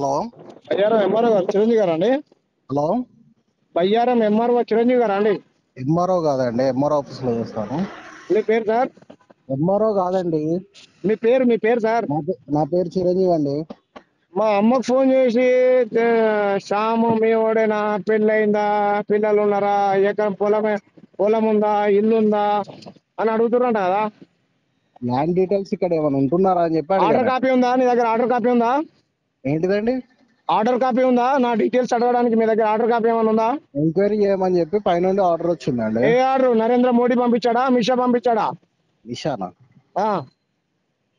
Hello Bayyaram MRO గారు చిరంజీవి గారా అండి? హలో బయ్యారం ఎంఆర్ఓ చిరంజీవి గారా అండి? ఎంఆర్ఓ కాదండి, ఎంఆర్ఓ ఆఫీస్ లో చేస్తాను. మీ పేరు సార్? ఎంఆర్ఓ కాదండి, మీ పేరు సార్? నా పేరు చిరంజీవి అండి. మా అమ్మకు ఫోన్ చేసి శ్యాము మీ ఓడేనా, పెళ్ళయిందా, పిల్లలు ఉన్నారా, ఎకరం పొలం ఉందా, ఇల్లు ఉందా అని అడుగుతుర్రంట కదా. ల్యాండ్ డీటెయిల్స్ ఇక్కడ ఏమైనా ఉంటున్నారా అని చెప్పి ఆర్డర్ అడిగారండి. కాపీ ఉందా నీ దగ్గర? ఆర్డర్ కాపీ ఉందా? ఏంటిదండి? ఆర్డర్ కాపీ ఉందా? నా డీటెయిల్స్ అడగడానికి మీ దగ్గర ఆర్డర్ కాపీ ఏమైనా ఉందా? ఎంక్వైరీ చేయమని చెప్పి పైనుండి ఆర్డర్ వచ్చిందండి. ఏ ఆర్డర్? నరేంద్ర మోడీ పంపించాడా, అమిత్ షా పంపించాడా? నిషానా ఆ,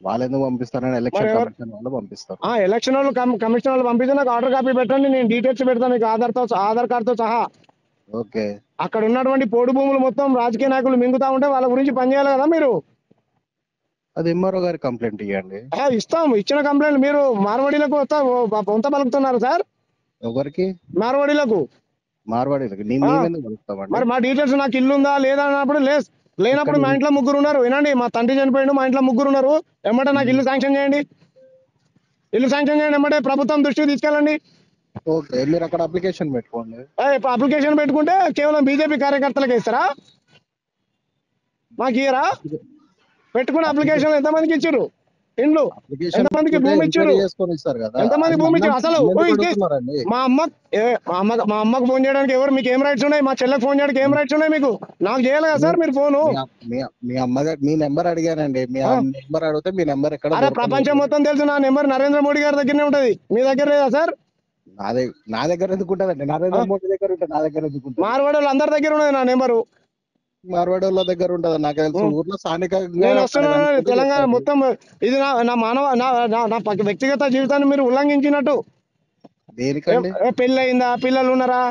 వాళ్ళు ఎందుకు పంపిస్తారని మరి ఎలక్షన్ ఎవరు? కమిషన్ వాళ్ళు పంపిస్తారు. ఎలక్షన్ వాళ్ళు కమిషన్ వాళ్ళు పంపిస్తే నాకు ఆర్డర్ కాపీ పెట్టండి, నేను డీటెయిల్స్ పెడతాను మీకు ఆధార్ కార్డుతో సహా. ఓకే, అక్కడ ఉన్నటువంటి పోడు భూములు మొత్తం రాజకీయ నాయకులు మింగుతా ఉంటే వాళ్ళ గురించి పనిచేయాలి కదా మీరు. అది ఎంఆర్ఓ గారి కంప్లైంట్ ఇవ్వండి. ఇస్తాం, ఇచ్చిన కంప్లైంట్ మీరు మార్వాడీలకు పొంత పలుకుతున్నారు సార్. ఎవరికి? మార్వాడీలకు. మార్వాడీలకి ఆ, మేమెందుకు కలుస్తామండి? మరి మా డీటెయిల్స్ నాకు ఇల్లు ఉందా లేదా అన్నప్పుడు లేనప్పుడు ఇక్కడ మా ఇంట్లో ముగ్గురు ఉన్నారు. వినండి, మా తండ్రి చనిపోయిండు, మా ఇంట్లో ముగ్గురు ఉన్నారు. ఎమ్మటే నాకు ఇల్లు శాంక్షన్ చేయండి, ఎమ్మటే ప్రభుత్వం దృష్టికి తీసుకెళ్ళండి. ఓకే, మీరు అక్కడ అప్లికేషన్ పెట్టుకోండి. ఇప్పుడు అప్లికేషన్ పెట్టుకుంటే కేవలం బీజేపీ కార్యకర్తలకు ఇస్తారా? మాకు ఇయ్యరా? పెట్టుకున్న అప్లికేషన్ ఎంతమందికి ఇచ్చారు? ఇండ్లు అప్లికేషన్ ఎంతమందికి పెట్టుకుంటే భూమి ఎంక్వైరీ ఇచ్చారు? చేసుకొని ఇస్తారు కదా. ఎంతమంది అది భూమి నన్ను ఇచ్చారు అసలు? నన్ను ఎందుకు అడుగుతున్నారండి? మా అమ్మకు ఫోన్ చేయడానికి ఎవరు? మీకు ఏం రైట్స్ ఉన్నాయి? మా చెల్లెకి ఫోన్ చేయడానికి ఏం రైట్స్ ఉన్నాయి మీకు? నాకు చేయాలి కదా సార్ మీరు ఫోను. మీ అమ్మగారు మీ నెంబర్ అడిగానండి. మీ నెంబర్ అడిగితే మీ నెంబర్ ఎక్కడ అరే ప్రపంచం దొరకలేదు. మొత్తం తెలుసు నా నెంబర్ నరేంద్ర మోడీ గారి దగ్గరనే ఉంటది, మీ దగ్గర లేదా సార్? నా దగ్గర ఎందుకు ఉంటదండి? నరేంద్ర మోడీ దగ్గర ఉంటే నా దగ్గర ఎందుకు ఉంటుంది? మార్వాడి వాళ్ళు అందరి దగ్గర ఉన్నది నా నెంబరు. మార్వాడి వాళ్ళ దగ్గర ఉంటది నాకు తెలుసు. ఊర్లో స్థానికంగా నేను వస్తున్నాను కనుక్కుంటే తెలంగాణ చెప్తారు. మొత్తం. ఇది నా మానవ నా వ్యక్తిగత జీవితాన్ని మీరు ఉల్లంఘించినట్టు. దేనికండి? పెళ్ళి అయిందా, పిల్లలు ఉన్నారా,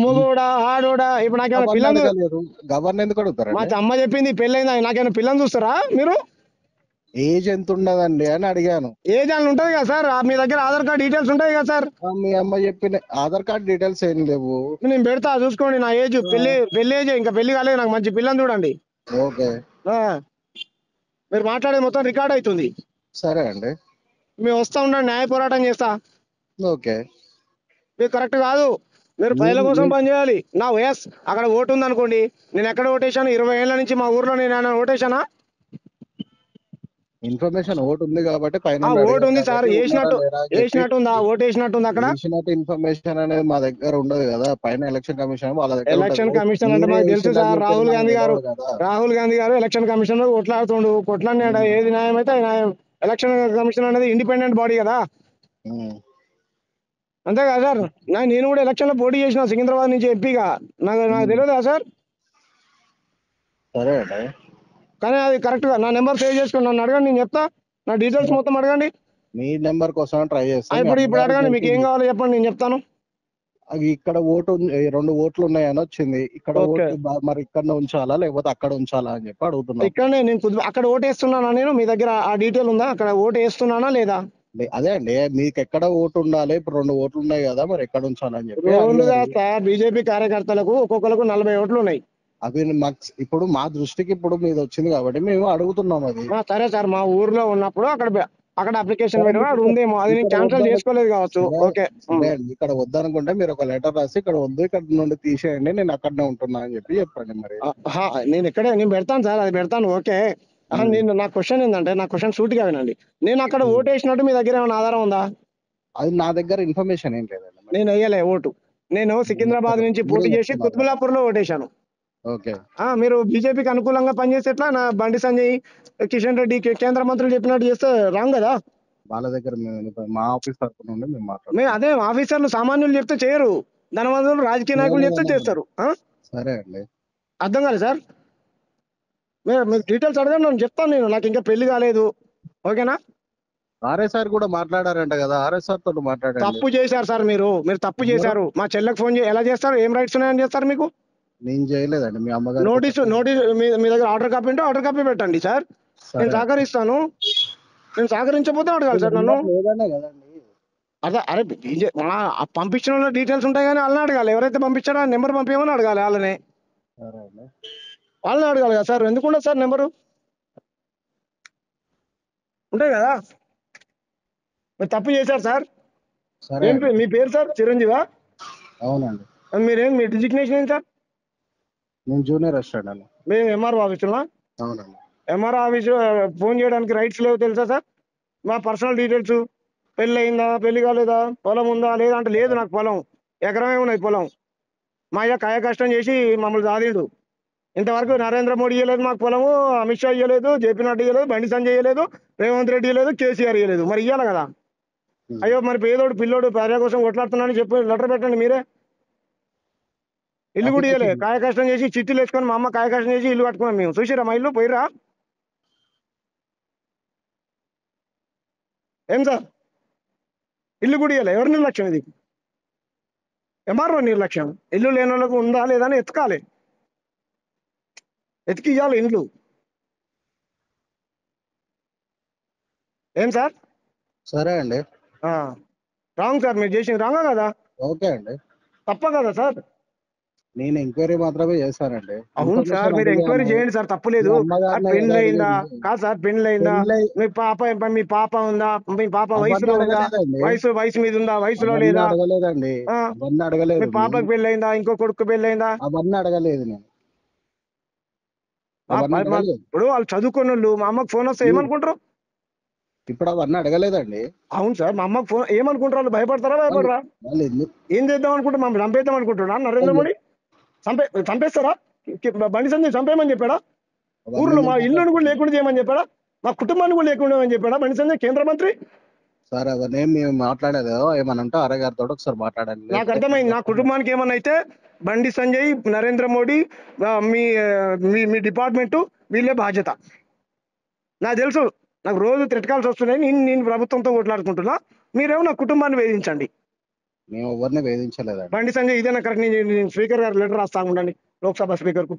మొగోడా ఆడోడా? ఇప్పుడు నాకేమైనా గవర్న పిల్లలు? అడగలేదు. గవర్న ఎందుకు మా అడుగుతారండి? అమ్మ చెప్పింది పెళ్ళి అయిందా, నాకేమైనా పిల్లలు చూస్తారా మీరు? ఏజ్ ఎంత ఉండదండి అని అడిగాను. ఏజ్ అని ఉంటది కదా సార్, మీ దగ్గర ఆధార్ కార్డ్ డీటెయిల్స్ ఉంటాయి కదా సార్. మీ అమ్మ చెప్పిన ఆధార్ కార్డ్ డీటెయిల్స్ ఏం లేవు. నేను పెడతా చూసుకోండి, నా ఏజ్ పెళ్లి ఏజ్, ఇంకా పెళ్లి కాలేదు నాకు. మంచి పిల్లని చూడండి. ఓకే, మీరు మాట్లాడేది మొత్తం రికార్డ్ అవుతుంది. సరే అండి, మేము వస్తా ఉండండి, న్యాయ పోరాటం చేస్తా. ఓకే. మీరు కరెక్ట్ కాదు, మీరు ప్రజల కోసం పనిచేయాలి. నా వయస్ అక్కడ ఓటు ఉంది అనుకోండి, నేను ఎక్కడ ఓటేశాను? 20 ఏళ్ల నుంచి మా ఊర్లో నేను ఓటేశానా? ఇన్ఫర్మేషన్ ఓటు ఉంది కాబట్టి పైన ఓటు ఉంది సార్, వేసినట్టుందా? ఓటు వేసినట్టుంది అక్కడ. ఇన్ఫర్మేషన్ అనేది మా దగ్గర ఉండదు కదా. పైన ఎలక్షన్ కమిషన్ వాళ్ళ దగ్గర ఎలక్షన్ కమిషన్ అంటే మాకు తెలుసు సార్. రాహుల్ గాంధీ గారు ఎలక్షన్ కమిషన్ లో కొట్లాడినాడు. ఏది న్యాయం అయితే న్యాయం. ఎలక్షన్ కమిషన్ అనేది ఇండిపెండెంట్ బాడీ కదా, అంతే కదా సార్? నేను కూడా ఎలక్షన్ లో పోటీ చేసిన సికింద్రాబాద్ నుంచి ఎంపీగా. నాకు తెలియదా సార్? సరే అండి, కానీ అది కరెక్ట్ గా నా నెంబర్ సేవ్ చేసుకుని నన్ను అడగండి, నేను చెప్తా. నా డీటెయిల్స్ మొత్తం అడగండి. మీ నెంబర్ కోసం ట్రై చేస్తాను. ఇప్పుడు అడగండి, మీకు ఏం కావాలో చెప్పండి, నేను చెప్తాను. ఇక్కడ ఓటు 2 ఓట్లు ఉన్నాయని వచ్చింది. ఇక్కడ ఓటు మరి ఇక్కడ ఉంచాలా లేకపోతే అక్కడ ఉంచాలా అని చెప్పి అడుగుతున్నా. ఇక్కడనే నేను అక్కడ ఓటు వేస్తున్నానా? నేను మీ దగ్గర ఆ డీటెయిల్ ఉందా? అక్కడ ఓటు వేస్తున్నానా లేదా? అదే అండి, మీకు ఎక్కడ ఓటు ఉండాలి? ఇప్పుడు 2 ఓట్లు ఉన్నాయి కదా, మరి ఎక్కడ ఉంచాలని చెప్పి. బీజేపీ కార్యకర్తలకు ఒక్కొక్కరికి 40 ఓట్లు ఉన్నాయి. అవి మాకు ఇప్పుడు మా దృష్టికి ఇప్పుడు మీద వచ్చింది కాబట్టి మేము అడుగుతున్నాం. అది సరే సార్, మా ఊర్లో ఉన్నప్పుడు అక్కడ అప్లికేషన్ పెట్టడం ఉందేమో, అది నేను క్యాన్సిల్ చేసుకోలేదు కావచ్చు. ఓకే, ఇక్కడ వద్దనుకుంటే మీరు ఒక లెటర్ రాసి ఇక్కడ వద్దు, ఇక్కడ నుండి తీసేయండి, నేను అక్కడనే ఉంటున్నా అని చెప్పండి. మరి నేను పెడతాను సార్, అది పెడతాను. ఓకే, నా క్వశ్చన్ ఏంటంటే, నా క్వశ్చన్ సూటిగా వినండి. నేను అక్కడ ఓటు వేసినట్టు మీ దగ్గర ఏమైనా ఆధారం ఉందా? అది నా దగ్గర ఇన్ఫర్మేషన్ ఏం లేదండి. నేను వేయలే ఓటు. నేను సికింద్రాబాద్ నుంచి పోటీ చేసి కుత్బుల్లాపూర్ లో ఓటేశాను. ఓకే, మీరు బీజేపీకి అనుకూలంగా పనిచేస్తే ఎట్లా? నా బండి సంజయ్, కిషన్ రెడ్డి కేంద్ర మంత్రులు చెప్పినట్టు చేస్తే రాంగ్ కదా? వాళ్ళ దగ్గర మా ఆఫీస్ తరఫు నుండి మేము మాట్లాడుతున్నాం. అదే ఆఫీసర్లు సామాన్యులు చెప్తే చేయరు, ధనవంతులు రాజకీయ నాయకులు చెప్తే చేస్తారు. సరే అండి, అర్థం కాలేదు సార్? మీకు డీటెయిల్స్ అడగండి, నేను చెప్తాను. నాకు ఇంకా పెళ్లి కాలేదు, ఓకేనా? ఆర్ఎస్ఆర్ కూడా మాట్లాడారంట కదా, ఆర్ఎస్ఆర్ తోటి మాట్లాడండి. తప్పు చేశారు సార్, మీరు తప్పు చేశారు. మా చెల్లెకి ఫోన్ ఎలా చేస్తారు? ఏం రైట్స్ ఉన్నాయని చేస్తారు మీకు? నేను చేయలేదండి. మీ అమ్మగారు నోటీస్ మీ దగ్గర ఆర్డర్ కాపీ ఉంటే ఆర్డర్ కాపీ పెట్టండి సార్, నేను సహకరిస్తాను. నేను సహకరించకపోతే అడగాలి సార్ నన్ను. అదే, అరే పంపించిన డీటెయిల్స్ ఉంటాయి కానీ వాళ్ళని అడగాలి. ఎవరైతే పంపించారో ఆ నెంబర్ పంపించమని అడగాలి వాళ్ళని అడగాలి కదా సార్. ఎందుకుండదు sir number? ఉంటాయి కదా. మీరు తప్పు చేశారు సార్. సరే ఏం అండి. మీ పేరు సార్? చిరంజీవా? అవునండి. మీ డిజిగ్నేషన్ ఏంటి సార్? నేను జూనియర్ అసిస్టెంట్ అండి. మేము ఎంఆర్ఓ ఆఫీసులో. అవునండి. ఎంఆర్ఓ ఆఫీసు ఫోన్ చేయడానికి రైట్స్ లేవు తెలుసా సార్? మా పర్సనల్ డీటెయిల్స్, పెళ్ళి అయిందా, పెళ్లి కాలేదా, పొలం ఉందా లేదా అంటే లేదు నాకు పొలం, ఎకరమే ఉన్నది పొలం. మా అయ్య కాయ కష్టం చేసి మమ్మల్ని సాధిండు. ఇంతవరకు నరేంద్ర మోడీ ఇవ్వలేదు మాకు పొలము, అమిత్ షా ఇవ్వలేదు, జేపీ నడ్డా ఇవ్వలేదు, బండి సంజయ్ ఇవ్వలేదు, రేవంత్ రెడ్డి ఇవ్వలేదు, కేసీఆర్ ఇవ్వలేదు. మరి ఇవ్వాలి కదా. అయ్యో మరి పేదోడు పిల్లోడు ప్రజల కోసం కొట్లాడుతున్నానని చెప్పి లెటర్ పెట్టండి మీరే. ఇల్లు కూడా ఇవ్వలేదు, కాయ కష్టం చేసి చిట్టీలు వేసుకొని మా అమ్మ కాయ కష్టం చేసి ఇల్లు కట్టుకున్నాం మేము. చూసిరా మా ఇల్లు? పోయిరా ఏం సార్? ఇల్లు కూడా ఇవ్వలేదు. ఎవరి నిర్లక్ష్యం ఇది? ఎంఆర్ఓ నిర్లక్ష్యం. ఇల్లు లేని వాళ్ళకు ఉందా లేదా అని ఎతకాలి, ఎతికి ఇవ్వాలి ఇండ్లు. ఏం సార్? సరే అండి. రాంగ్ సార్, మీరు చేసింది రాంగా కదా? ఓకే అండి. తప్ప కదా సార్? నేను ఎంక్వైరీ మాత్రమే చేశానండి. అవును సార్, మీరు ఎంక్వైరీ చేయండి సార్, తప్పులేదు. పెళ్లి అయిందా కాదు సార్? పెళ్లి అయిందా? మీ పాప ఉందా? మీ పాప వయసులో ఉందా? వయసు మీద ఉందా? వయసులో లేదా? అడగలేదండి. అవన్నీ అడగలేదు. మీ పాపకి పెళ్లి అయిందా? ఇంకో కొడుకు పెళ్లి అయిందా? అవన్నీ అడగలేదు నేను. ఇప్పుడు వాళ్ళు చదువుకున్న వాళ్ళు, మా అమ్మకి ఫోన్ వస్తే ఏమనుకుంటారు? ఇప్పుడు అవన్నీ అడగలేదండి. అవును సార్, మా అమ్మకి ఫోన్ ఏమనుకుంటారు? వాళ్ళు భయపడతారా? భయపడరా? ఏం చేద్దాం అనుకుంటే మమ్మల్ని చంపేద్దాం అనుకుంటున్నా నరేంద్ర మోడీ? చంపేస్తారా? బండి సంజయ్ చంపేయమని చెప్పాడా? ఊర్లో మా ఇల్లును కూడా లేకుండా చేయమని చెప్పాడా? మా కుటుంబాన్ని కూడా లేకుండా అని చెప్పాడా బండి సంజయ్ కేంద్ర మంత్రి? సార్ అవన్నీ మేము మాట్లాడేదో ఏమనంటే అరగారితో ఒకసారి మాట్లాడండి. నాకు అర్థమైంది. నా కుటుంబానికి ఏమన్నా అయితే బండి సంజయ్, నరేంద్ర మోడీ, మీ మీ డిపార్ట్మెంట్ వీళ్ళే బాధ్యత. నాకు తెలుసు, నాకు రోజు త్రెట్కాల్సి వస్తున్నాయి. నేను ప్రభుత్వంతో కొట్లాడుకుంటున్నా. మీరేమో నా కుటుంబాన్ని వేధించండి. మేము ఎవరిని వేధించలేదండి. బండి సంజయ్ ఇదేనా కరెక్ట్? నేను స్పీకర్ గారు లెటర్ రాస్తా ఉండండి, లోక్సభ స్పీకర్ కు.